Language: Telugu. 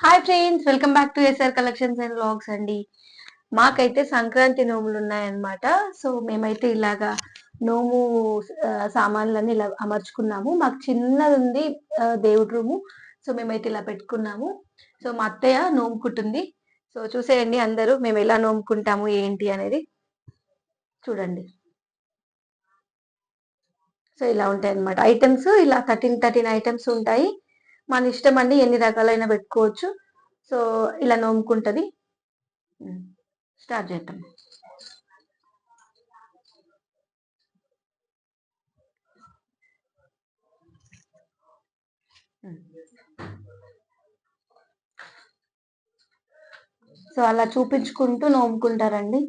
Hi friends, welcome back to SR collections and vlogs అండి. మాకైతే సంక్రాంతి నోములు ఉన్నాయన్నమాట. సో మేమైతే ఇలాగా నోము సామాన్లన్నీ ఇలా అమర్చుకున్నాము. మాకు చిన్నది ఉంది దేవుడి రూము. సో మేమైతే ఇలా పెట్టుకున్నాము. సో మా అత్తయ్య నోముకుంటుంది. సో చూసేయండి అందరూ మేము ఎలా నోముకుంటాము ఏంటి అనేది చూడండి. సో ఇలా ఉంటాయి అన్నమాట ఐటమ్స్. ఇలా 13 ఐటమ్స్ ఉంటాయి. మన ఇష్టం అండి, ఎన్ని రకాలైన పెట్టుకోవచ్చు. సో ఇలా నోముకుంటది. స్టార్ట్ చేద్దాం. సో అలా చూపించుకుంటూ నోముకుంటారండి.